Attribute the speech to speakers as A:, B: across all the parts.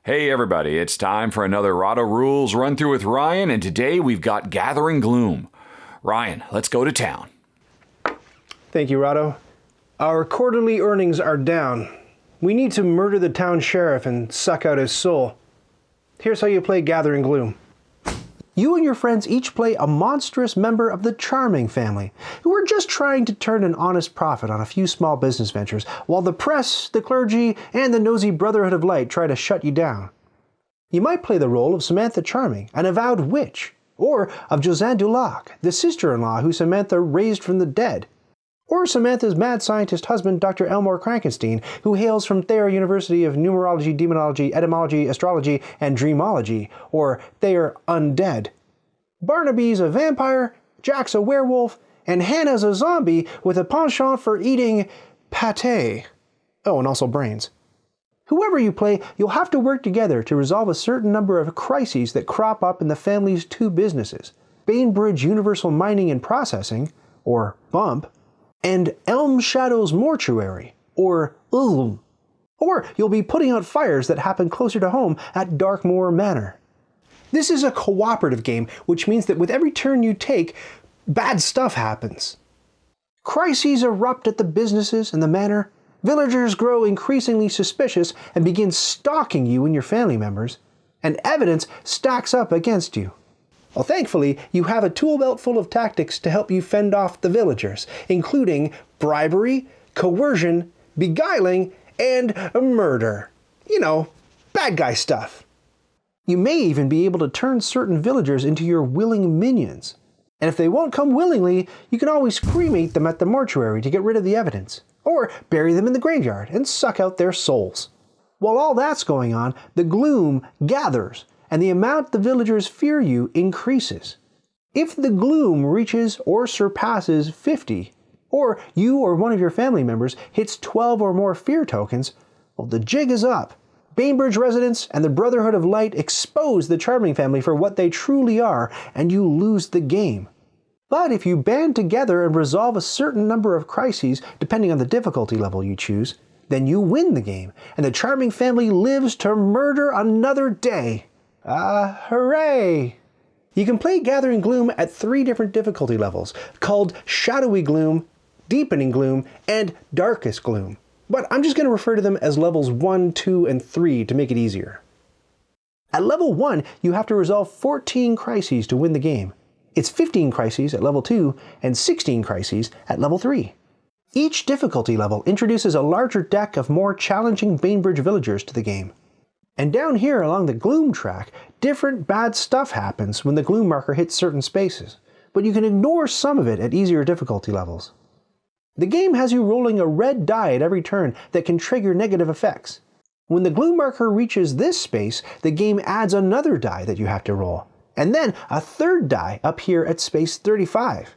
A: Hey everybody, it's time for another Rahdo Rules run through with Ryan, and today we've got Gathering Gloom. Ryan, let's go to town.
B: Thank you, Rahdo. Our quarterly earnings are down. We need to murder the town sheriff and suck out his soul. Here's how you play Gathering Gloom. You and your friends each play a monstrous member of the Charming family, who are just trying to turn an honest profit on a few small business ventures, while the press, the clergy, and the nosy Brotherhood of Light try to shut you down. You might play the role of Samantha Charming, an avowed witch, or of Josanne Dulac, the sister-in-law who Samantha raised from the dead, or Samantha's mad scientist husband, Dr. Elmore Krankenstein, who hails from Thayer University of Numerology, Demonology, Etymology, Astrology, and Dreamology, or Thayer Undead. Barnaby's a vampire, Jack's a werewolf, and Hannah's a zombie with a penchant for eating pâté. Oh, and also brains. Whoever you play, you'll have to work together to resolve a certain number of crises that crop up in the family's two businesses, Bainbridge Universal Mining and Processing, or BUMP, and Elm Shadows Mortuary, or ULM. Or you'll be putting out fires that happen closer to home at Darkmoor Manor. This is a cooperative game, which means that with every turn you take, bad stuff happens. Crises erupt at the businesses and the manor. Villagers grow increasingly suspicious and begin stalking you and your family members, and evidence stacks up against you. Well, thankfully, you have a tool belt full of tactics to help you fend off the villagers, including bribery, coercion, beguiling, and murder. You know, bad guy stuff. You may even be able to turn certain villagers into your willing minions. And if they won't come willingly, you can always cremate them at the mortuary to get rid of the evidence, or bury them in the graveyard and suck out their souls. While all that's going on, the gloom gathers, and the amount the villagers fear you increases. If the gloom reaches or surpasses 50, or you or one of your family members hits 12 or more fear tokens, well, the jig is up. Bainbridge residents and the Brotherhood of Light expose the Charming family for what they truly are, and you lose the game. But if you band together and resolve a certain number of crises, depending on the difficulty level you choose, then you win the game, and the Charming family lives to murder another day. Hooray! You can play Gathering Gloom at 3 different difficulty levels, called Shadowy Gloom, Deepening Gloom, and Darkest Gloom. But I'm just going to refer to them as levels 1, 2, and 3 to make it easier. At level 1, you have to resolve 14 crises to win the game. It's 15 crises at level 2 and 16 crises at level 3. Each difficulty level introduces a larger deck of more challenging Bainbridge villagers to the game. And down here along the Gloom track, different bad stuff happens when the Gloom marker hits certain spaces, but you can ignore some of it at easier difficulty levels. The game has you rolling a red die at every turn that can trigger negative effects. When the Gloom marker reaches this space, the game adds another die that you have to roll, and then a third die up here at space 35.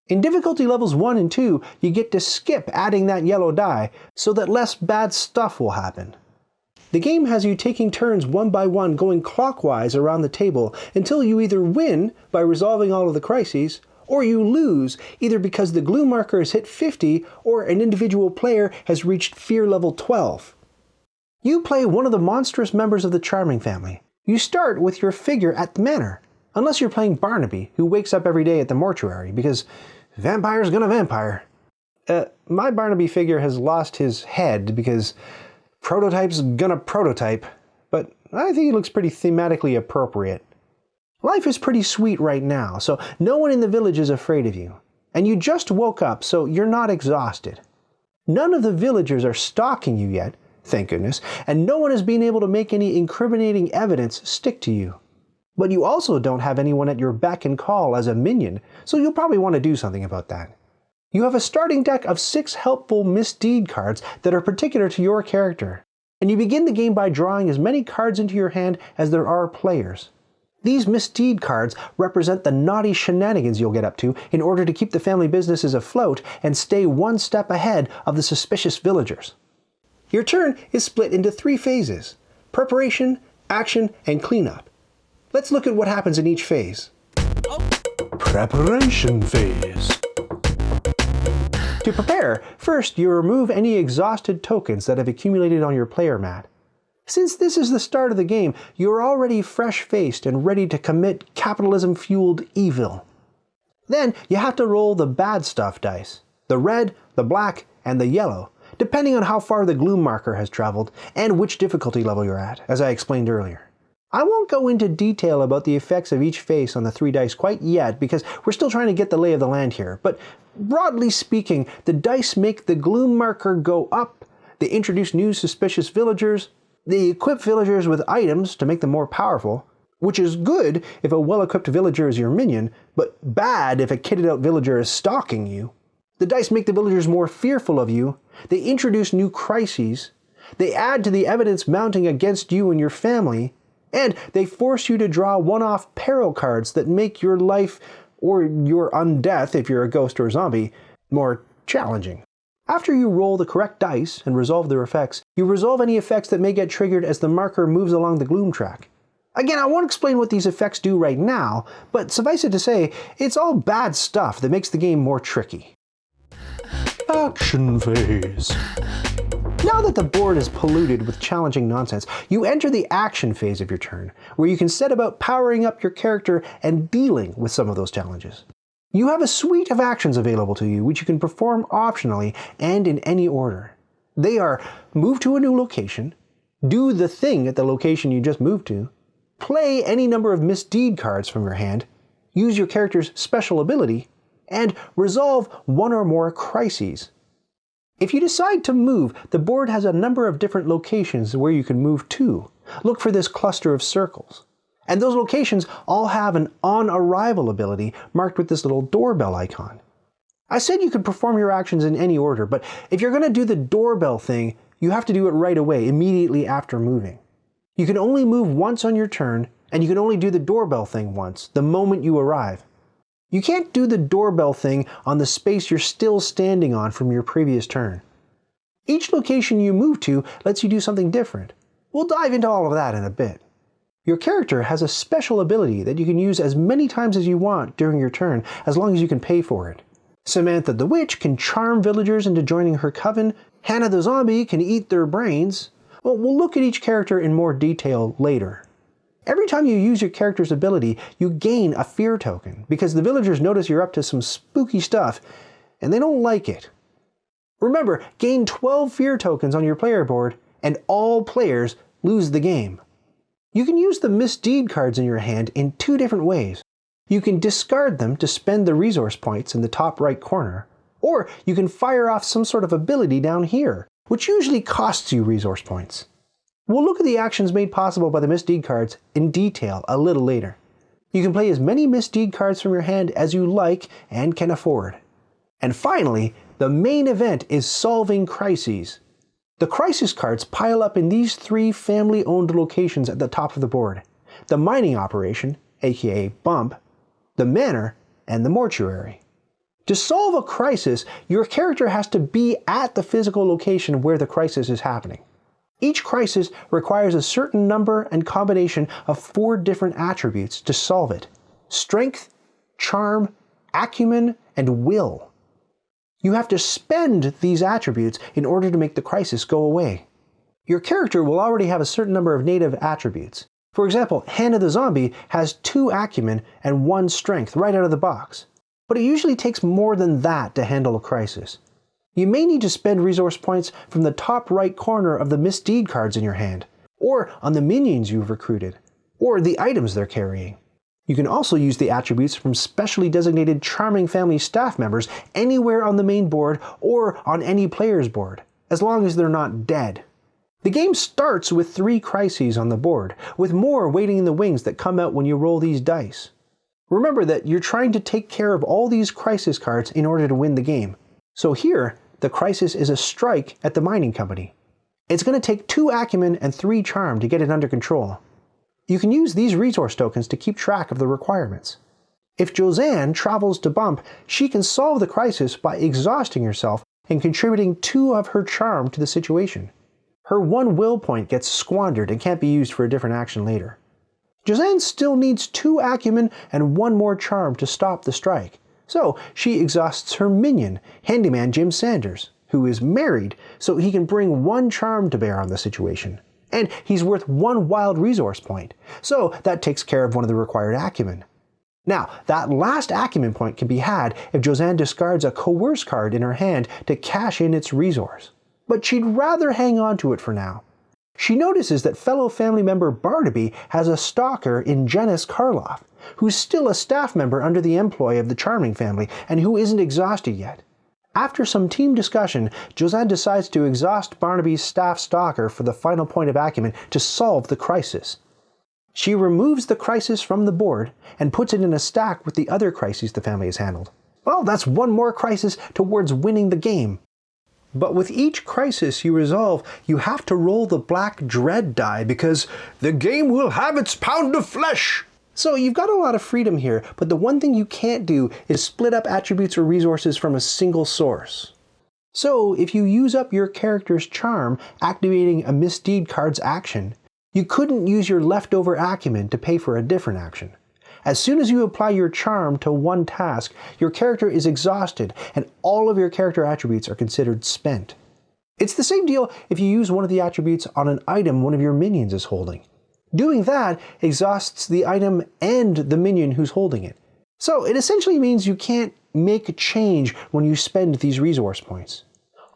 B: In difficulty levels 1 and 2, you get to skip adding that yellow die so that less bad stuff will happen. The game has you taking turns one by one going clockwise around the table until you either win by resolving all of the crises, or you lose either because the Gloom marker has hit 50 or an individual player has reached fear level 12. You play one of the monstrous members of the Charming family. You start with your figure at the manor, unless you're playing Barnaby, who wakes up every day at the mortuary, because vampire's gonna vampire. My Barnaby figure has lost his head because prototype's gonna prototype, but I think he looks pretty thematically appropriate. Life is pretty sweet right now, so no one in the village is afraid of you. And you just woke up, so you're not exhausted. None of the villagers are stalking you yet, thank goodness, and no one has been able to make any incriminating evidence stick to you. But you also don't have anyone at your beck and call as a minion, so you'll probably want to do something about that. You have a starting deck of 6 helpful Misdeed cards that are particular to your character, and you begin the game by drawing as many cards into your hand as there are players. These Misdeed cards represent the naughty shenanigans you'll get up to in order to keep the family businesses afloat and stay one step ahead of the suspicious villagers. Your turn is split into 3 phases: preparation, action, and cleanup. Let's look at what happens in each phase. Preparation phase. To prepare, first you remove any exhausted tokens that have accumulated on your player mat. Since this is the start of the game, you're already fresh-faced and ready to commit capitalism-fueled evil. Then you have to roll the bad stuff dice, the red, the black, and the yellow, depending on how far the Gloom marker has traveled and which difficulty level you're at, as I explained earlier. I won't go into detail about the effects of each face on the 3 dice quite yet because we're still trying to get the lay of the land here, but broadly speaking, the dice make the Gloom marker go up, they introduce new suspicious villagers, they equip villagers with items to make them more powerful, which is good if a well-equipped villager is your minion, but bad if a kitted out villager is stalking you. The dice make the villagers more fearful of you, they introduce new crises, they add to the evidence mounting against you and your family, and they force you to draw one-off peril cards that make your life, or your undeath if you're a ghost or a zombie, more challenging. After you roll the correct dice and resolve their effects, you resolve any effects that may get triggered as the marker moves along the Gloom track. Again, I won't explain what these effects do right now, but suffice it to say, it's all bad stuff that makes the game more tricky. Action phase. Now that the board is polluted with challenging nonsense, you enter the action phase of your turn, where you can set about powering up your character and dealing with some of those challenges. You have a suite of actions available to you, which you can perform optionally and in any order. They are move to a new location, do the thing at the location you just moved to, play any number of misdeed cards from your hand, use your character's special ability, and resolve one or more crises. If you decide to move, the board has a number of different locations where you can move to. Look for this cluster of circles. And those locations all have an on-arrival ability marked with this little doorbell icon. I said you could perform your actions in any order, but if you're going to do the doorbell thing, you have to do it right away, immediately after moving. You can only move once on your turn, and you can only do the doorbell thing once, the moment you arrive. You can't do the doorbell thing on the space you're still standing on from your previous turn. Each location you move to lets you do something different. We'll dive into all of that in a bit. Your character has a special ability that you can use as many times as you want during your turn, as long as you can pay for it. Samantha the Witch can charm villagers into joining her coven. Hannah the Zombie can eat their brains. Well, we'll look at each character in more detail later. Every time you use your character's ability, you gain a fear token, because the villagers notice you're up to some spooky stuff, and they don't like it. Remember, gain 12 fear tokens on your player board, and all players lose the game. You can use the Misdeed cards in your hand in 2 different ways. You can discard them to spend the resource points in the top right corner, or you can fire off some sort of ability down here, which usually costs you resource points. We'll look at the actions made possible by the Misdeed cards in detail a little later. You can play as many Misdeed cards from your hand as you like and can afford. And finally, the main event is solving crises. The crisis cards pile up in these 3 family-owned locations at the top of the board. The mining operation, aka Bump, the manor, and the mortuary. To solve a crisis, your character has to be at the physical location where the crisis is happening. Each crisis requires a certain number and combination of 4 different attributes to solve it: strength, charm, acumen, and will. You have to spend these attributes in order to make the crisis go away. Your character will already have a certain number of native attributes. For example, Hannah the Zombie has 2 acumen and 1 strength right out of the box. But it usually takes more than that to handle a crisis. You may need to spend resource points from the top right corner of the Misdeed cards in your hand, or on the minions you've recruited, or the items they're carrying. You can also use the attributes from specially designated Charming Family staff members anywhere on the main board or on any player's board, as long as they're not dead. The game starts with 3 crises on the board, with more waiting in the wings that come out when you roll these dice. Remember that you're trying to take care of all these crisis cards in order to win the game. So here, the crisis is a strike at the mining company. It's going to take 2 acumen and 3 charm to get it under control. You can use these resource tokens to keep track of the requirements. If Josanne travels to Bump, she can solve the crisis by exhausting herself and contributing 2 of her charm to the situation. Her 1 will point gets squandered and can't be used for a different action later. Josanne still needs 2 acumen and 1 more charm to stop the strike, so she exhausts her minion, Handyman Jim Sanders, who is married, so he can bring 1 charm to bear on the situation. And he's worth 1 wild resource point, so that takes care of one of the required acumen. Now, that last acumen point can be had if Josanne discards a coerce card in her hand to cash in its resource. But she'd rather hang on to it for now. She notices that fellow family member Barnaby has a stalker in Janice Karloff, who's still a staff member under the employ of the Charming family and who isn't exhausted yet. After some team discussion, Josanne decides to exhaust Barnaby's staff stalker for the final point of acumen to solve the crisis. She removes the crisis from the board and puts it in a stack with the other crises the family has handled. Well, that's 1 more crisis towards winning the game. But with each crisis you resolve, you have to roll the black dread die because the game will have its pound of flesh. So you've got a lot of freedom here, but the one thing you can't do is split up attributes or resources from a single source. So if you use up your character's charm activating a Misdeed Cards action, you couldn't use your leftover acumen to pay for a different action. As soon as you apply your charm to one task, your character is exhausted and all of your character attributes are considered spent. It's the same deal if you use one of the attributes on an item one of your minions is holding. Doing that exhausts the item and the minion who's holding it. So it essentially means you can't make a change when you spend these resource points.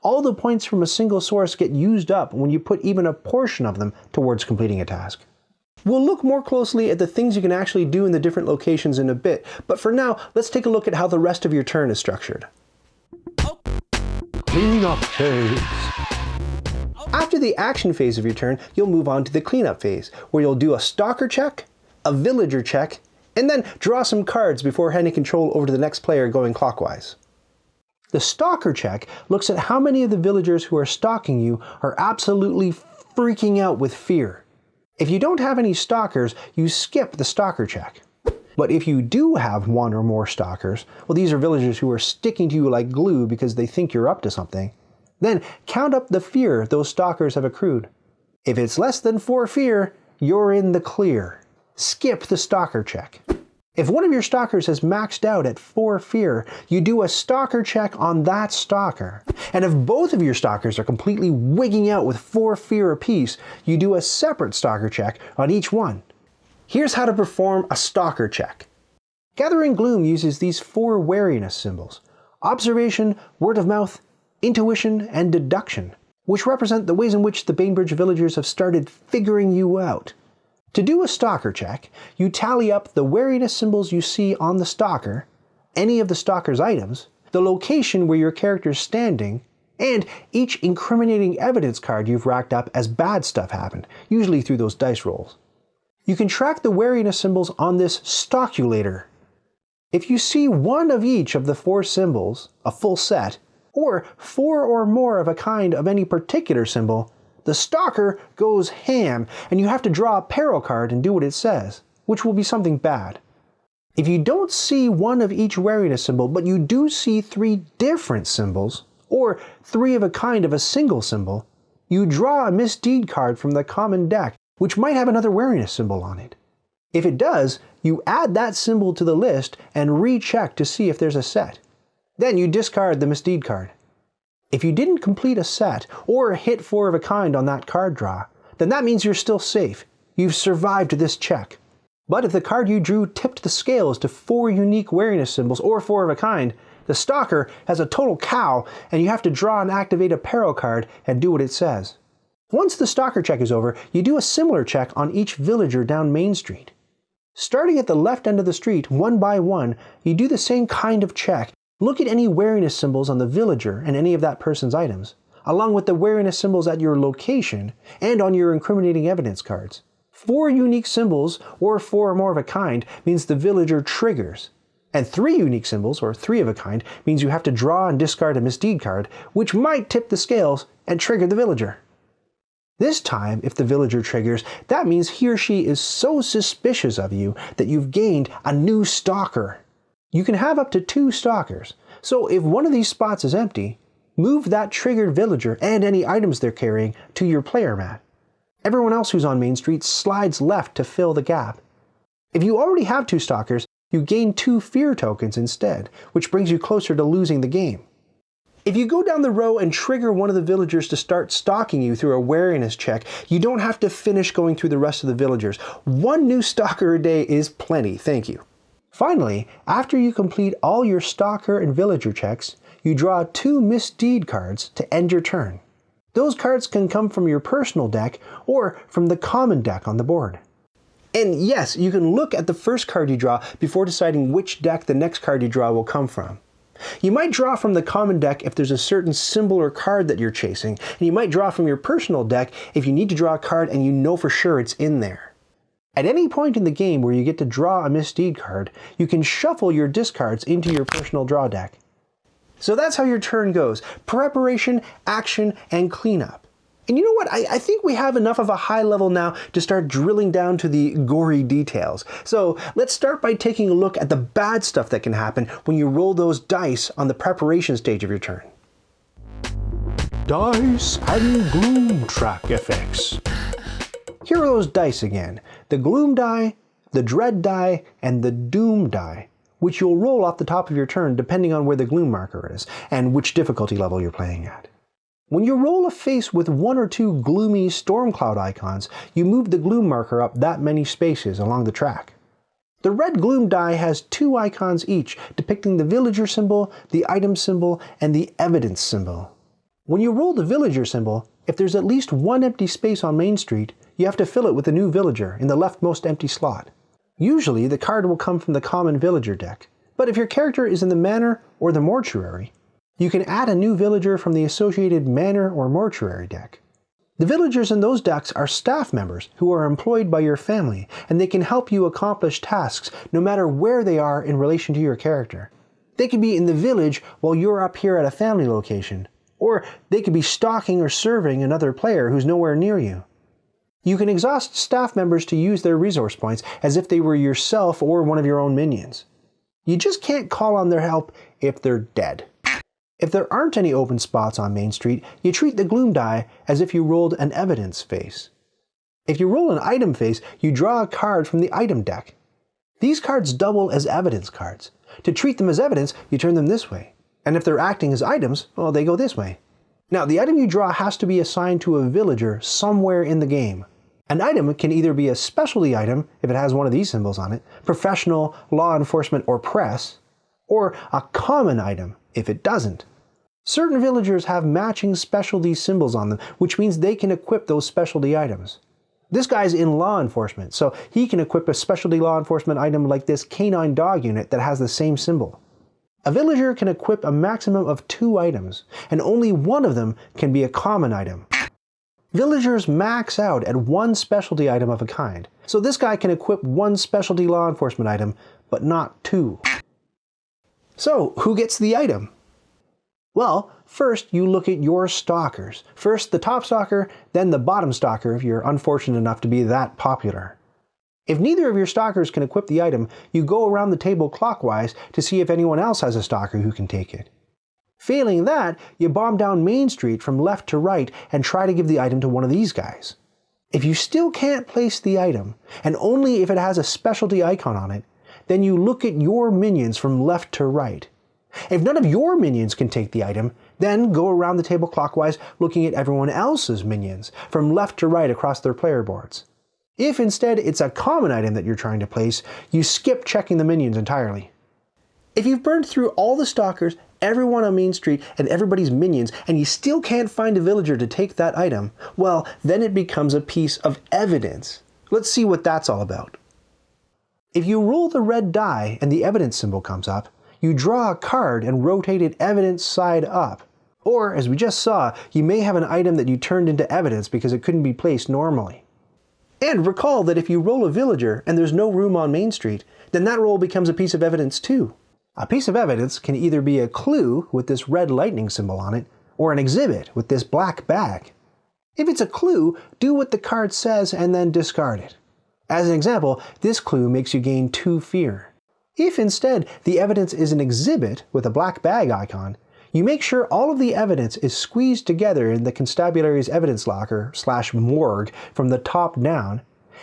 B: All the points from a single source get used up when you put even a portion of them towards completing a task. We'll look more closely at the things you can actually do in the different locations in a bit, but for now, let's take a look at how the rest of your turn is structured. Cleanup phase. After the action phase of your turn, you'll move on to the cleanup phase, where you'll do a stalker check, a villager check, and then draw some cards before handing control over to the next player going clockwise. The stalker check looks at how many of the villagers who are stalking you are absolutely freaking out with fear. If you don't have any stalkers, you skip the stalker check. But if you do have 1 or more stalkers, well, these are villagers who are sticking to you like glue because they think you're up to something, then count up the fear those stalkers have accrued. If it's less than 4 fear, you're in the clear. Skip the stalker check. If one of your stalkers has maxed out at 4 fear, you do a stalker check on that stalker. And if both of your stalkers are completely wigging out with 4 fear apiece, you do a separate stalker check on each one. Here's how to perform a stalker check. Gathering Gloom uses these 4 wariness symbols: observation, word of mouth, intuition, and deduction, which represent the ways in which the Bainbridge villagers have started figuring you out. To do a stalker check, you tally up the wariness symbols you see on the stalker, any of the stalker's items, the location where your character is standing, and each incriminating evidence card you've racked up as bad stuff happened, usually through those dice rolls. You can track the wariness symbols on this stalkulator. If you see 1 of each of the 4 symbols, a full set, or 4 or more of a kind of any particular symbol, the stalker goes ham, and you have to draw a peril card and do what it says, which will be something bad. If you don't see 1 of each wariness symbol, but you do see 3 different symbols, or 3 of a kind of a single symbol, you draw a misdeed card from the common deck, which might have another wariness symbol on it. If it does, you add that symbol to the list and recheck to see if there's a set. Then you discard the misdeed card. If you didn't complete a set or hit 4 of a kind on that card draw, then that means you're still safe. You've survived this check. But if the card you drew tipped the scales to 4 unique wariness symbols or 4 of a kind, the stalker has a total cow and you have to draw and activate a peril card and do what it says. Once the stalker check is over, you do a similar check on each villager down Main Street. Starting at the left end of the street, 1 by 1, you do the same kind of check. Look at any wariness symbols on the villager and any of that person's items, along with the wariness symbols at your location and on your incriminating evidence cards. 4 unique symbols, or 4 or more of a kind, means the villager triggers. And 3 unique symbols, or 3 of a kind, means you have to draw and discard a misdeed card, which might tip the scales and trigger the villager. This time, if the villager triggers, that means he or she is so suspicious of you that you've gained a new stalker. You can have up to 2 stalkers, so if one of these spots is empty, move that triggered villager and any items they're carrying to your player mat. Everyone else who's on Main Street slides left to fill the gap. If you already have 2 stalkers, you gain 2 fear tokens instead, which brings you closer to losing the game. If you go down the row and trigger one of the villagers to start stalking you through a wariness check, you don't have to finish going through the rest of the villagers. One new stalker a day is plenty, thank you. Finally, after you complete all your stalker and villager checks, you draw 2 Misdeed cards to end your turn. Those cards can come from your personal deck or from the common deck on the board. And yes, you can look at the first card you draw before deciding which deck the next card you draw will come from. You might draw from the common deck if there's a certain symbol or card that you're chasing, and you might draw from your personal deck if you need to draw a card and you know for sure it's in there. At any point in the game where you get to draw a Misdeed card, you can shuffle your discards into your personal draw deck. So that's how your turn goes: preparation, action, and cleanup. And you know what? I think we have enough of a high level now to start drilling down to the gory details. So let's start by taking a look at the bad stuff that can happen when you roll those dice on the preparation stage of your turn. Dice and Gloom track effects. Here are those dice again: the Gloom die, the Dread die, and the Doom die, which you'll roll off the top of your turn depending on where the Gloom marker is and which difficulty level you're playing at. When you roll a face with 1 or 2 gloomy storm cloud icons, you move the Gloom marker up that many spaces along the track. The red Gloom die has 2 icons each, depicting the villager symbol, the item symbol, and the evidence symbol. When you roll the villager symbol, if there's at least 1 empty space on Main Street, you have to fill it with a new villager in the leftmost empty slot. Usually the card will come from the common villager deck, but if your character is in the manor or the mortuary, you can add a new villager from the associated manor or mortuary deck. The villagers in those decks are staff members who are employed by your family, and they can help you accomplish tasks no matter where they are in relation to your character. They could be in the village while you're up here at a family location, or they could be stalking or serving another player who's nowhere near you. You can exhaust staff members to use their resource points as if they were yourself or one of your own minions. You just can't call on their help if they're dead. If there aren't any open spots on Main Street, you treat the Gloom die as if you rolled an evidence face. If you roll an item face, you draw a card from the item deck. These cards double as evidence cards. To treat them as evidence, you turn them this way. And if they're acting as items, well, they go this way. Now, the item you draw has to be assigned to a villager somewhere in the game. An item can either be a specialty item, if it has one of these symbols on it, professional, law enforcement, or press, or a common item, if it doesn't. Certain villagers have matching specialty symbols on them, which means they can equip those specialty items. This guy's in law enforcement, so he can equip a specialty law enforcement item like this canine dog unit that has the same symbol. A villager can equip a maximum of 2 items, and only one of them can be a common item. Villagers max out at 1 specialty item of a kind, so this guy can equip 1 specialty law enforcement item, but not 2. So, who gets the item? Well, first you look at your stalkers. First the top stalker, then the bottom stalker if you're unfortunate enough to be that popular. If neither of your stalkers can equip the item, you go around the table clockwise to see if anyone else has a stalker who can take it. Failing that, you bomb down Main Street from left to right and try to give the item to one of these guys. If you still can't place the item, and only if it has a specialty icon on it, then you look at your minions from left to right. If none of your minions can take the item, then go around the table clockwise looking at everyone else's minions from left to right across their player boards. If instead it's a common item that you're trying to place, you skip checking the minions entirely. If you've burned through all the stalkers, everyone on Main Street, and everybody's minions, and you still can't find a villager to take that item, well, then it becomes a piece of evidence. Let's see what that's all about. If you roll the red die and the evidence symbol comes up, you draw a card and rotate it evidence side up. Or, as we just saw, you may have an item that you turned into evidence because it couldn't be placed normally. And recall that if you roll a villager and there's no room on Main Street, then that roll becomes a piece of evidence too. A piece of evidence can either be a clue with this red lightning symbol on it, or an exhibit with this black bag. If it's a clue, do what the card says and then discard it. As an example, this clue makes you gain 2 fear. If instead the evidence is an exhibit with a black bag icon, you make sure all of the evidence is squeezed together in the constabulary's evidence locker / morgue from the top down,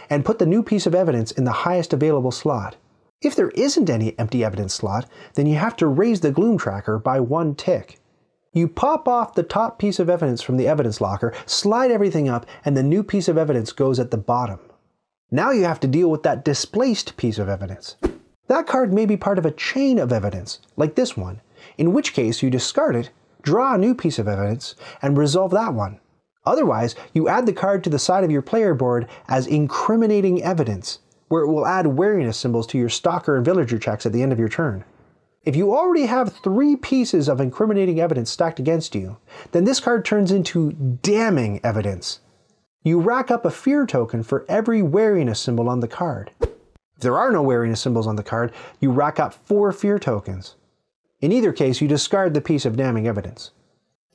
B: and put the new piece of evidence in the highest available slot. If there isn't any empty evidence slot, then you have to raise the Gloom tracker by 1 tick. You pop off the top piece of evidence from the evidence locker, slide everything up, and the new piece of evidence goes at the bottom. Now you have to deal with that displaced piece of evidence. That card may be part of a chain of evidence, like this one, in which case you discard it, draw a new piece of evidence, and resolve that one. Otherwise, you add the card to the side of your player board as incriminating evidence, where it will add wariness symbols to your stalker and villager checks at the end of your turn. If you already have 3 pieces of incriminating evidence stacked against you, then this card turns into damning evidence. You rack up a fear token for every wariness symbol on the card. If there are no wariness symbols on the card, you rack up 4 fear tokens. In either case, you discard the piece of damning evidence.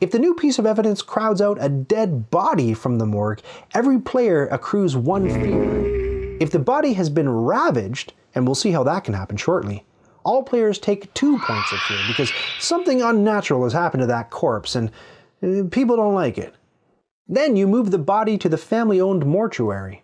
B: If the new piece of evidence crowds out a dead body from the morgue, every player accrues 1 fear. If the body has been ravaged, and we'll see how that can happen shortly, all players take 2 points of fear because something unnatural has happened to that corpse and people don't like it. Then you move the body to the family-owned mortuary.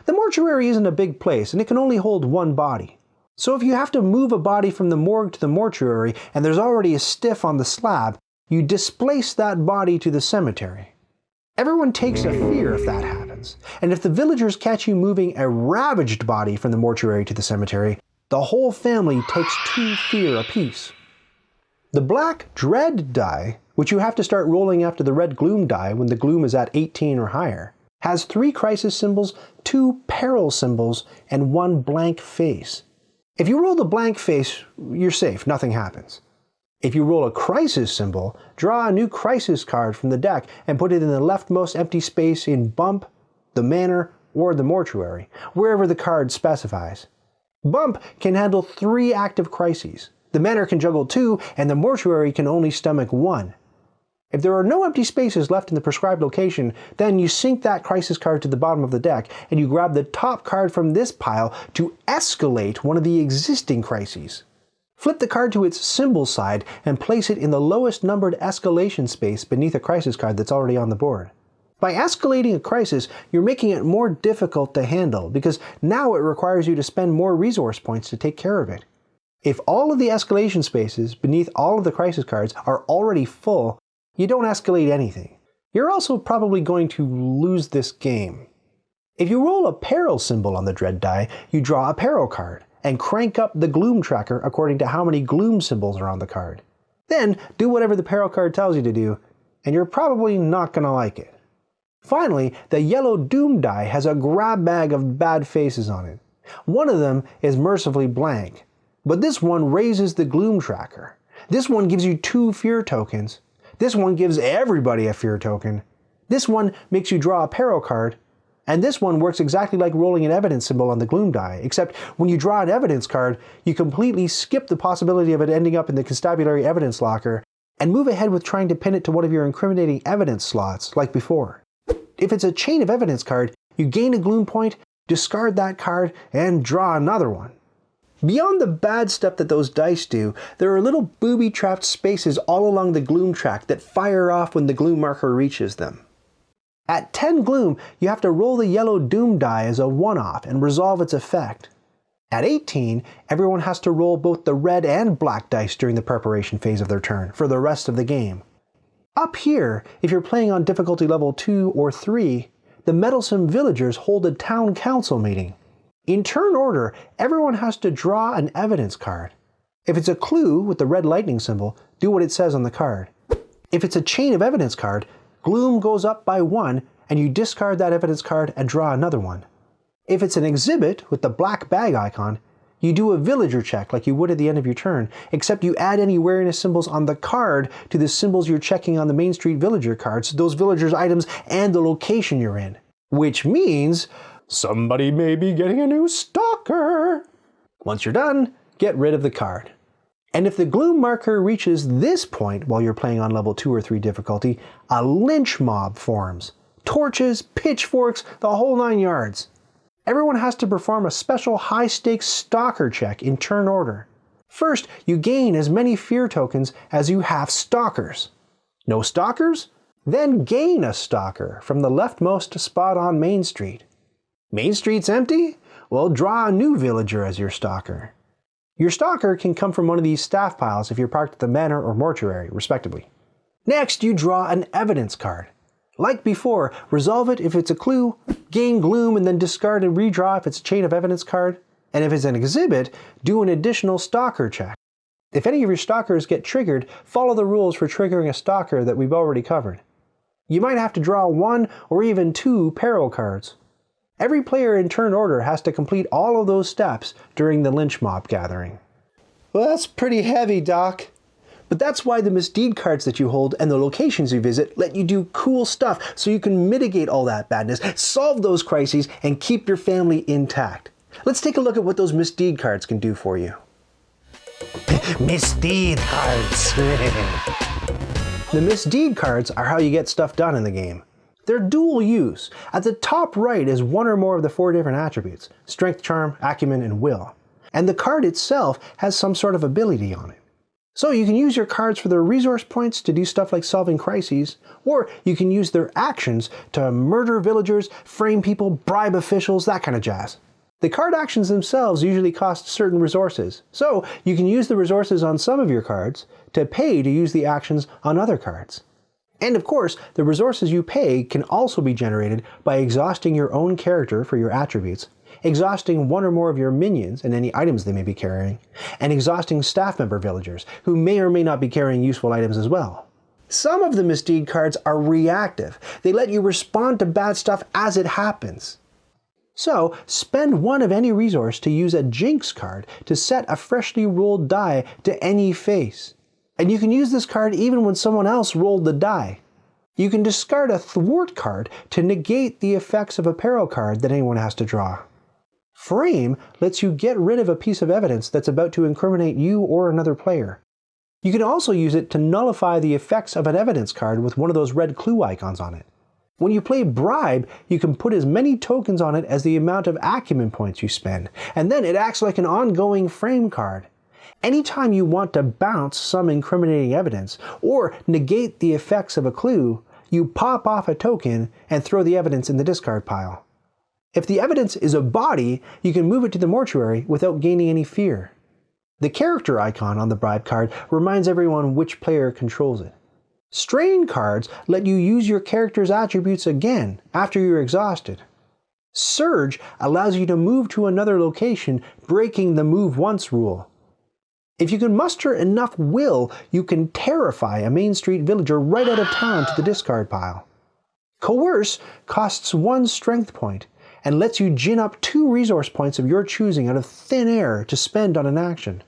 B: The mortuary isn't a big place and it can only hold 1 body. So if you have to move a body from the morgue to the mortuary and there's already a stiff on the slab, you displace that body to the cemetery. Everyone takes a fear if that happens, and if the villagers catch you moving a ravaged body from the mortuary to the cemetery, the whole family takes 2 fear apiece. The black dread die, which you have to start rolling after the red gloom die when the gloom is at 18 or higher, has 3 crisis symbols, 2 peril symbols, and 1 blank face. If you roll the blank face, you're safe, nothing happens. If you roll a crisis symbol, draw a new crisis card from the deck and put it in the leftmost empty space in Bump, the Manor, or the Mortuary, wherever the card specifies. Bump can handle 3 active crises. The Manor can juggle 2, and the Mortuary can only stomach 1. If there are no empty spaces left in the prescribed location, then you sink that crisis card to the bottom of the deck, and you grab the top card from this pile to escalate one of the existing crises. Flip the card to its symbol side and place it in the lowest numbered escalation space beneath a crisis card that's already on the board. By escalating a crisis, you're making it more difficult to handle because now it requires you to spend more resource points to take care of it. If all of the escalation spaces beneath all of the crisis cards are already full, you don't escalate anything. You're also probably going to lose this game. If you roll a peril symbol on the dread die, you draw a peril card and crank up the gloom tracker according to how many gloom symbols are on the card. Then do whatever the peril card tells you to do, and you're probably not going to like it. Finally, the yellow doom die has a grab bag of bad faces on it. One of them is mercifully blank, but this one raises the gloom tracker. This one gives you 2 fear tokens. This one gives everybody a fear token. This one makes you draw a peril card. And this one works exactly like rolling an evidence symbol on the gloom die, except when you draw an evidence card, you completely skip the possibility of it ending up in the constabulary evidence locker and move ahead with trying to pin it to one of your incriminating evidence slots, like before. If it's a chain of evidence card, you gain a gloom point, discard that card, and draw another one. Beyond the bad stuff that those dice do, there are little booby-trapped spaces all along the gloom track that fire off when the gloom marker reaches them. At 10 gloom, you have to roll the yellow doom die as a one-off and resolve its effect. At 18, everyone has to roll both the red and black dice during the preparation phase of their turn for the rest of the game. Up here, if you're playing on difficulty level 2 or 3, the meddlesome villagers hold a town council meeting. In turn order, everyone has to draw an evidence card. If it's a clue with the red lightning symbol, do what it says on the card. If it's a chain of evidence card, gloom goes up by 1 and you discard that evidence card and draw another one. If it's an exhibit with the black bag icon, you do a villager check like you would at the end of your turn, except you add any wariness symbols on the card to the symbols you're checking on the Main Street villager cards, those villagers' items, and the location you're in. Which means somebody may be getting a new stalker. Once you're done, get rid of the card. And if the gloom marker reaches this point while you're playing on level 2 or 3 difficulty, a lynch mob forms. Torches, pitchforks, the whole 9 yards. Everyone has to perform a special high-stakes stalker check in turn order. First, you gain as many fear tokens as you have stalkers. No stalkers? Then gain a stalker from the leftmost spot on Main Street. Main Street's empty? Well, draw a new villager as your stalker. Your stalker can come from one of these staff piles if you're parked at the manor or mortuary, respectively. Next, you draw an evidence card. Like before, resolve it if it's a clue, gain Gloom and then discard and redraw if it's a chain of evidence card, and if it's an exhibit, do an additional stalker check. If any of your stalkers get triggered, follow the rules for triggering a stalker that we've already covered. You might have to draw 1 or even 2 peril cards. Every player in turn order has to complete all of those steps during the lynch mob gathering. Well, that's pretty heavy, Doc. But that's why the Misdeed cards that you hold and the locations you visit let you do cool stuff so you can mitigate all that badness, solve those crises, and keep your family intact. Let's take a look at what those Misdeed cards can do for you. Misdeed cards. The Misdeed cards are how you get stuff done in the game. They're dual use. At the top right is 1 or more of the 4 different attributes: strength, charm, acumen, and will. And the card itself has some sort of ability on it. So you can use your cards for their resource points to do stuff like solving crises, or you can use their actions to murder villagers, frame people, bribe officials, that kind of jazz. The card actions themselves usually cost certain resources, so you can use the resources on some of your cards to pay to use the actions on other cards. And of course, the resources you pay can also be generated by exhausting your own character for your attributes, exhausting 1 or more of your minions and any items they may be carrying, and exhausting staff member villagers who may or may not be carrying useful items as well. Some of the Misdeed cards are reactive. They let you respond to bad stuff as it happens. So, spend 1 of any resource to use a Jinx card to set a freshly rolled die to any face. And you can use this card even when someone else rolled the die. You can discard a Thwart card to negate the effects of a peril card that anyone has to draw. Frame lets you get rid of a piece of evidence that's about to incriminate you or another player. You can also use it to nullify the effects of an evidence card with one of those red clue icons on it. When you play Bribe, you can put as many tokens on it as the amount of acumen points you spend, and then it acts like an ongoing frame card. Anytime you want to bounce some incriminating evidence or negate the effects of a clue, you pop off a token and throw the evidence in the discard pile. If the evidence is a body, you can move it to the mortuary without gaining any fear. The character icon on the Bribe card reminds everyone which player controls it. Strain cards let you use your character's attributes again after you're exhausted. Surge allows you to move to another location, breaking the move once rule. If you can muster enough will, you can terrify a Main Street villager right out of town to the discard pile. Coerce costs 1 strength point and lets you gin up 2 resource points of your choosing out of thin air to spend on an action.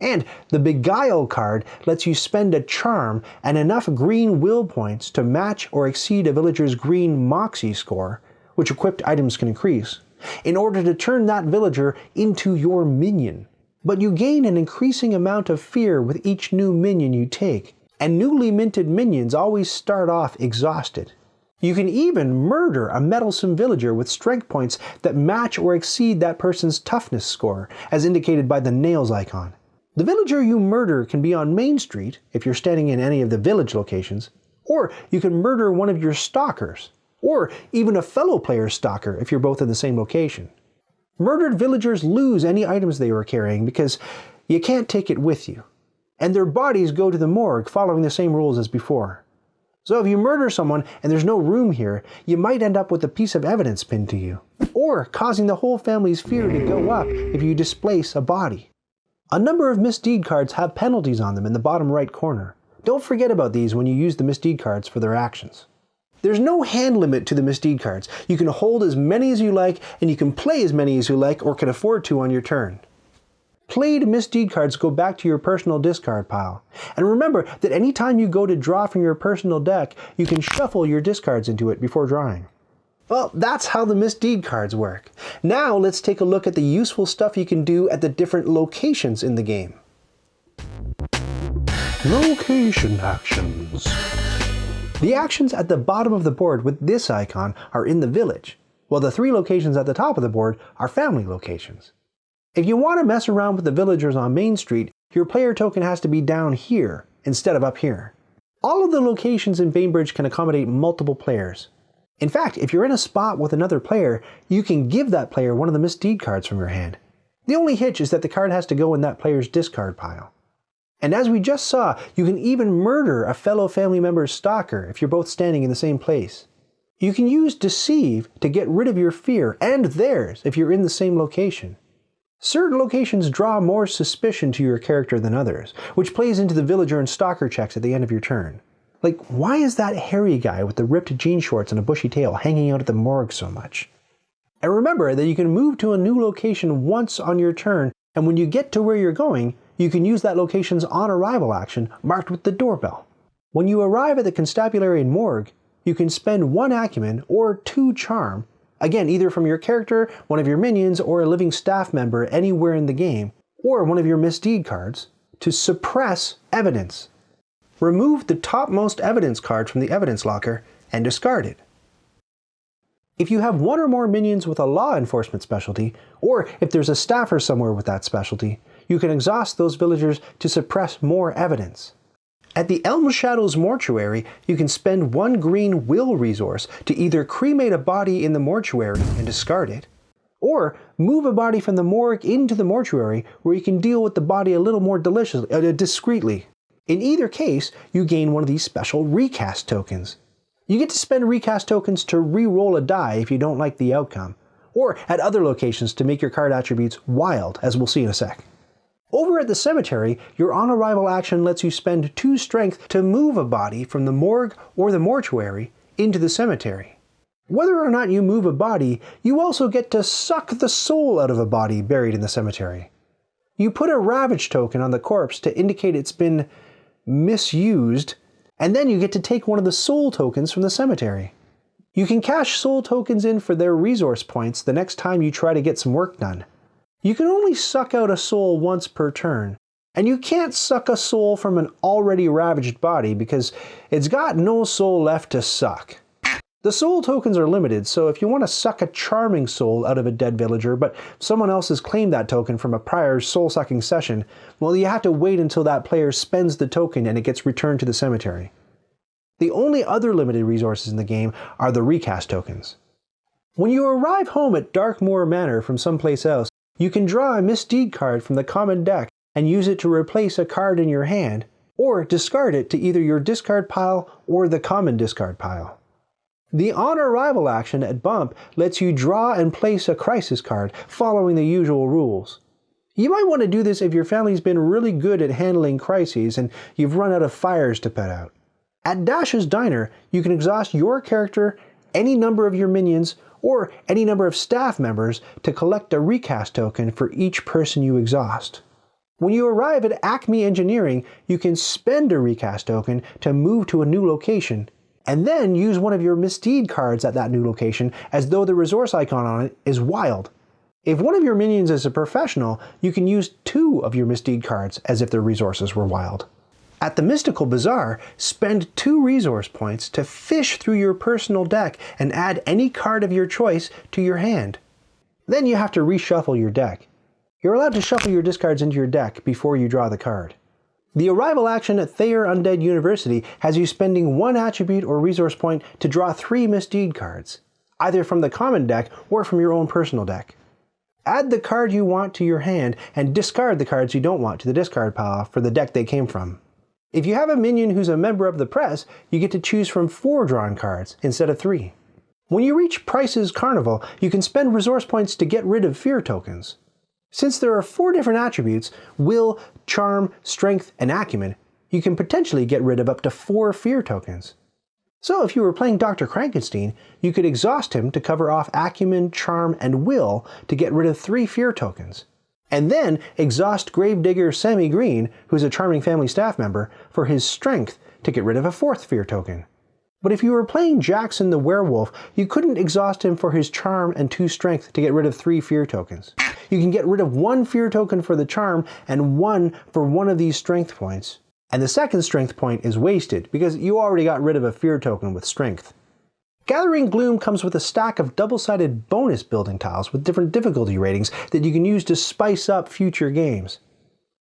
B: And the Beguile card lets you spend a charm and enough green will points to match or exceed a villager's green moxie score, which equipped items can increase, in order to turn that villager into your minion. But you gain an increasing amount of fear with each new minion you take, and newly minted minions always start off exhausted. You can even murder a meddlesome villager with strength points that match or exceed that person's toughness score, as indicated by the nails icon. The villager you murder can be on Main Street, if you're standing in any of the village locations, or you can murder one of your stalkers, or even a fellow player's stalker if you're both in the same location. Murdered villagers lose any items they were carrying because you can't take it with you, and their bodies go to the morgue following the same rules as before. So if you murder someone and there's no room here, you might end up with a piece of evidence pinned to you, or causing the whole family's fear to go up if you displace a body. A number of Misdeed cards have penalties on them in the bottom right corner. Don't forget about these when you use the Misdeed cards for their actions. There's no hand limit to the Misdeed cards. You can hold as many as you like, and you can play as many as you like or can afford to on your turn. Played Misdeed cards go back to your personal discard pile. And remember that anytime you go to draw from your personal deck, you can shuffle your discards into it before drawing. Well, that's how the Misdeed cards work. Now let's take a look at the useful stuff you can do at the different locations in the game. Location actions. The actions at the bottom of the board with this icon are in the village, while the 3 locations at the top of the board are family locations. If you want to mess around with the villagers on Main Street, your player token has to be down here instead of up here. All of the locations in Bainbridge can accommodate multiple players. In fact, if you're in a spot with another player, you can give that player one of the Misdeed cards from your hand. The only hitch is that the card has to go in that player's discard pile. And as we just saw, you can even murder a fellow family member's stalker if you're both standing in the same place. You can use Deceive to get rid of your fear and theirs if you're in the same location. Certain locations draw more suspicion to your character than others, which plays into the villager and stalker checks at the end of your turn. Like, why is that hairy guy with the ripped jean shorts and a bushy tail hanging out at the morgue so much? And remember that you can move to a new location once on your turn, and when you get to where you're going, you can use that location's on-arrival action marked with the doorbell. When you arrive at the constabulary and morgue, you can spend 1 acumen or 2 charm, again either from your character, one of your minions, or a living staff member anywhere in the game, or one of your misdeed cards, to suppress evidence. Remove the topmost evidence card from the evidence locker and discard it. If you have 1 or more minions with a law enforcement specialty, or if there's a staffer somewhere with that specialty, you can exhaust those villagers to suppress more evidence. At the Elm Shadows mortuary, you can spend 1 green will resource to either cremate a body in the mortuary and discard it, or move a body from the morgue into the mortuary where you can deal with the body a little more discreetly. In either case, you gain one of these special recast tokens. You get to spend recast tokens to re-roll a die if you don't like the outcome, or at other locations to make your card attributes wild, as we'll see in a sec. Over at the cemetery, your on-arrival action lets you spend 2 strength to move a body from the morgue or the mortuary into the cemetery. Whether or not you move a body, you also get to suck the soul out of a body buried in the cemetery. You put a ravage token on the corpse to indicate it's been misused, and then you get to take one of the soul tokens from the cemetery. You can cash soul tokens in for their resource points the next time you try to get some work done. You can only suck out a soul once per turn, and you can't suck a soul from an already ravaged body because it's got no soul left to suck. The soul tokens are limited, so if you want to suck a charming soul out of a dead villager, but someone else has claimed that token from a prior soul-sucking session, well, you have to wait until that player spends the token and it gets returned to the cemetery. The only other limited resources in the game are the recast tokens. When you arrive home at Darkmoor Manor from someplace else, you can draw a Misdeed card from the common deck and use it to replace a card in your hand, or discard it to either your discard pile or the common discard pile. The on-arrival action at Bump lets you draw and place a crisis card, following the usual rules. You might want to do this if your family's been really good at handling crises and you've run out of fires to put out. At Dash's Diner, you can exhaust your character, any number of your minions, or any number of staff members to collect a recast token for each person you exhaust. When you arrive at Acme Engineering, you can spend a recast token to move to a new location, and then use one of your Misdeed cards at that new location as though the resource icon on it is wild. If one of your minions is a professional, you can use 2 of your Misdeed cards as if their resources were wild. At the Mystical Bazaar, spend 2 resource points to fish through your personal deck and add any card of your choice to your hand. Then you have to reshuffle your deck. You're allowed to shuffle your discards into your deck before you draw the card. The arrival action at Thayer Undead University has you spending 1 attribute or resource point to draw 3 Misdeed cards, either from the common deck or from your own personal deck. Add the card you want to your hand and discard the cards you don't want to the discard pile for the deck they came from. If you have a minion who's a member of the press, you get to choose from 4 drawn cards instead of 3. When you reach Price's Carnival, you can spend resource points to get rid of fear tokens. Since there are 4 different attributes, will, charm, strength, and acumen, you can potentially get rid of up to 4 fear tokens. So if you were playing Dr. Frankenstein, you could exhaust him to cover off acumen, charm, and will to get rid of 3 fear tokens. And then exhaust Gravedigger Sammy Green, who's a charming family staff member, for his strength to get rid of a 4th fear token. But if you were playing Jackson the Werewolf, you couldn't exhaust him for his charm and 2 strength to get rid of 3 fear tokens. You can get rid of 1 fear token for the charm and 1 for one of these strength points. And the 2nd strength point is wasted because you already got rid of a fear token with strength. Gathering Gloom comes with a stack of double-sided bonus building tiles with different difficulty ratings that you can use to spice up future games.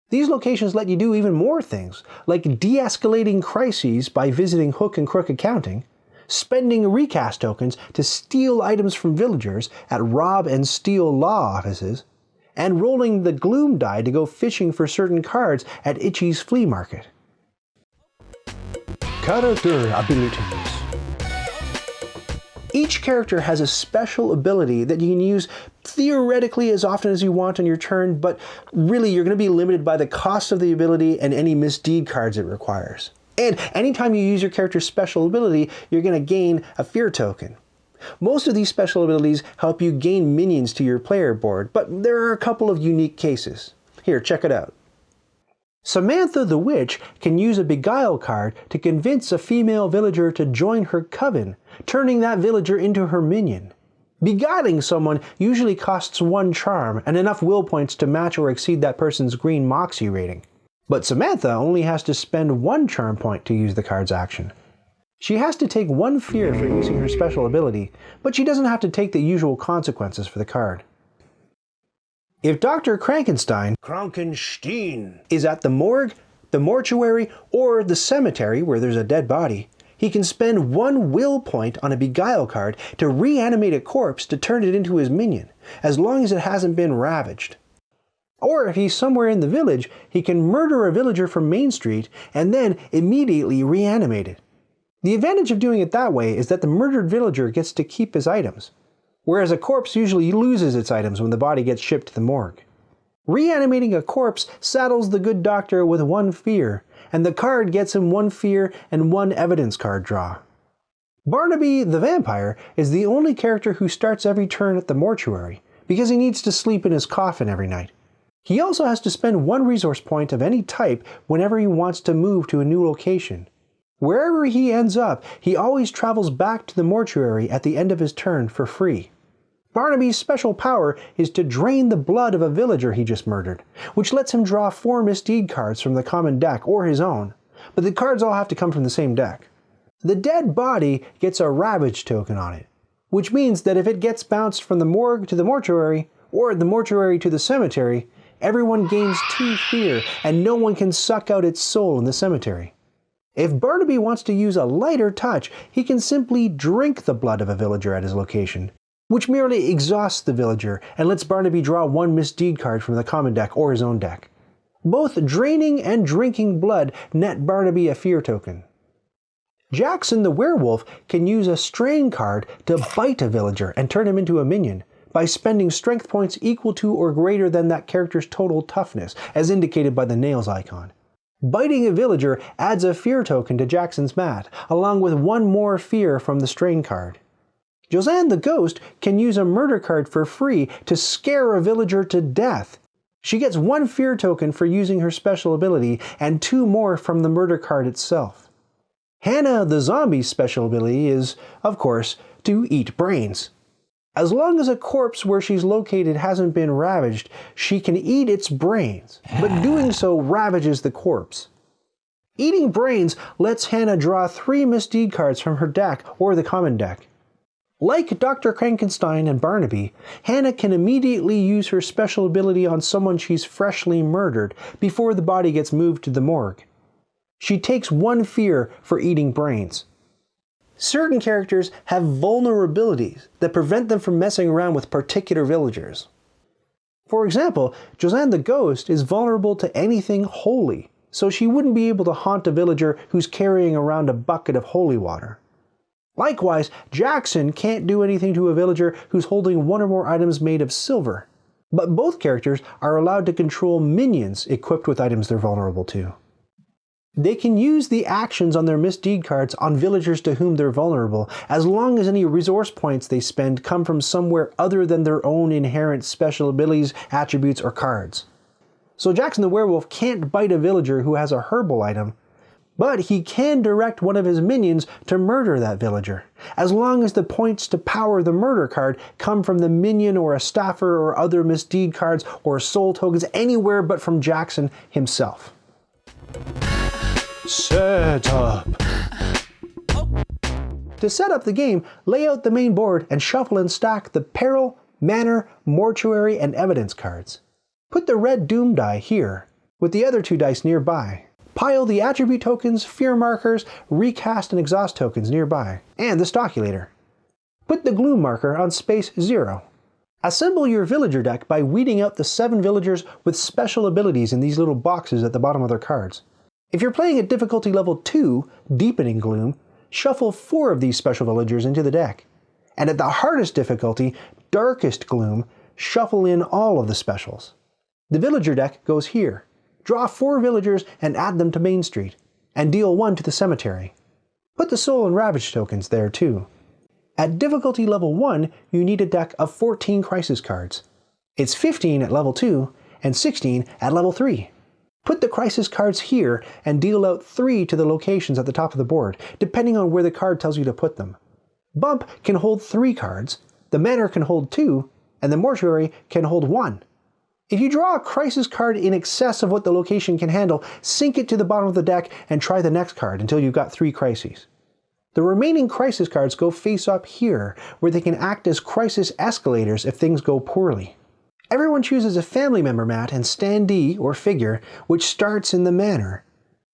B: These locations let you do even more things, like de-escalating crises by visiting Hook and Crook Accounting, spending recast tokens to steal items from villagers at rob and steal law offices, and rolling the Gloom die to go fishing for certain cards at Itchy's flea market. Character abilities. Each character has a special ability that you can use theoretically as often as you want on your turn, but really you're going to be limited by the cost of the ability and any misdeed cards it requires. And anytime you use your character's special ability, you're going to gain a fear token. Most of these special abilities help you gain minions to your player board, but there are a couple of unique cases. Here, check it out. Samantha the Witch can use a Beguile card to convince a female villager to join her coven, turning that villager into her minion. Beguiling someone usually costs 1 charm and enough will points to match or exceed that person's green moxie rating. But Samantha only has to spend 1 charm point to use the card's action. She has to take 1 fear for using her special ability, but she doesn't have to take the usual consequences for the card. If Dr. Krankenstein is at the morgue, the mortuary, or the cemetery where there's a dead body, he can spend 1 will point on a Beguile card to reanimate a corpse to turn it into his minion, as long as it hasn't been ravaged. Or if he's somewhere in the village, he can murder a villager from Main Street and then immediately reanimate it. The advantage of doing it that way is that the murdered villager gets to keep his items, whereas a corpse usually loses its items when the body gets shipped to the morgue. Reanimating a corpse saddles the good doctor with 1 fear, and the card gets him 1 fear and 1 evidence card draw. Barnaby the vampire is the only character who starts every turn at the mortuary, because he needs to sleep in his coffin every night. He also has to spend 1 resource point of any type whenever he wants to move to a new location. Wherever he ends up, he always travels back to the mortuary at the end of his turn for free. Barnaby's special power is to drain the blood of a villager he just murdered, which lets him draw 4 misdeed cards from the common deck or his own, but the cards all have to come from the same deck. The dead body gets a ravage token on it, which means that if it gets bounced from the morgue to the mortuary, or the mortuary to the cemetery, everyone gains 2 fear and no one can suck out its soul in the cemetery. If Barnaby wants to use a lighter touch, he can simply drink the blood of a villager at his location, which merely exhausts the villager and lets Barnaby draw 1 misdeed card from the common deck or his own deck. Both draining and drinking blood net Barnaby a fear token. Jackson the werewolf can use a strain card to bite a villager and turn him into a minion by spending strength points equal to or greater than that character's total toughness, as indicated by the nails icon. Biting a villager adds a fear token to Jackson's mat, along with 1 more fear from the strain card. Josanne the ghost can use a murder card for free to scare a villager to death. She gets 1 fear token for using her special ability and 2 more from the murder card itself. Hannah the zombie's special ability is, of course, to eat brains. As long as a corpse where she's located hasn't been ravaged, she can eat its brains, but doing so ravages the corpse. Eating brains lets Hannah draw 3 misdeed cards from her deck or the common deck. Like Dr. Krankenstein and Barnaby, Hannah can immediately use her special ability on someone she's freshly murdered before the body gets moved to the morgue. She takes 1 fear for eating brains. Certain characters have vulnerabilities that prevent them from messing around with particular villagers. For example, Josanne the ghost is vulnerable to anything holy, so she wouldn't be able to haunt a villager who's carrying around a bucket of holy water. Likewise, Jackson can't do anything to a villager who's holding 1 or more items made of silver, but both characters are allowed to control minions equipped with items they're vulnerable to. They can use the actions on their misdeed cards on villagers to whom they're vulnerable, as long as any resource points they spend come from somewhere other than their own inherent special abilities, attributes, or cards. So Jackson the werewolf can't bite a villager who has a herbal item, but he can direct one of his minions to murder that villager, as long as the points to power the murder card come from the minion or a staffer or other misdeed cards or soul tokens anywhere but from Jackson himself. Setup. To set up the game, lay out the main board and shuffle and stack the peril, manor, mortuary, and evidence cards. Put the red doom die here, with the other 2 dice nearby. Pile the attribute tokens, fear markers, recast and exhaust tokens nearby, and the stockulator. Put the gloom marker on space 0. Assemble your villager deck by weeding out the 7 villagers with special abilities in these little boxes at the bottom of their cards. If you're playing at difficulty level 2, Deepening Gloom, shuffle 4 of these special villagers into the deck. And at the hardest difficulty, Darkest Gloom, shuffle in all of the specials. The villager deck goes here. Draw 4 villagers and add them to Main Street, and deal 1 to the cemetery. Put the Soul and Ravage tokens there too. At difficulty level 1, you need a deck of 14 crisis cards. It's 15 at level 2 and 16 at level 3. Put the crisis cards here and deal out 3 to the locations at the top of the board, depending on where the card tells you to put them. Bump can hold 3 cards, the Manor can hold 2, and the Mortuary can hold 1. If you draw a crisis card in excess of what the location can handle, sink it to the bottom of the deck and try the next card until you've got 3 crises. The remaining crisis cards go face up here, where they can act as crisis escalators if things go poorly. Everyone chooses a family member mat and standee, or figure, which starts in the Manor.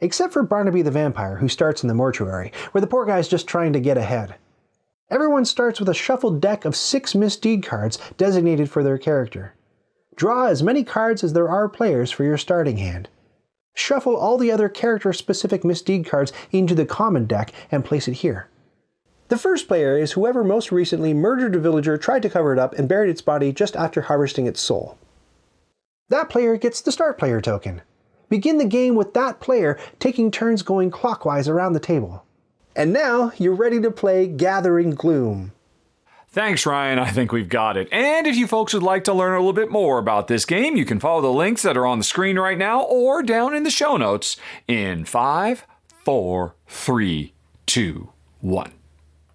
B: Except for Barnaby the Vampire, who starts in the Mortuary, where the poor guy's just trying to get ahead. Everyone starts with a shuffled deck of 6 Misdeed cards designated for their character. Draw as many cards as there are players for your starting hand. Shuffle all the other character-specific Misdeed cards into the common deck and place it here. The first player is whoever most recently murdered a villager, tried to cover it up, and buried its body just after harvesting its soul. That player gets the start player token. Begin the game with that player taking turns going clockwise around the table. And now you're ready to play Gathering Gloom.
A: Thanks, Ryan. I think we've got it. And if you folks would like to learn a little bit more about this game, you can follow the links that are on the screen right now or down in the show notes in 5, 4, 3, 2, 1.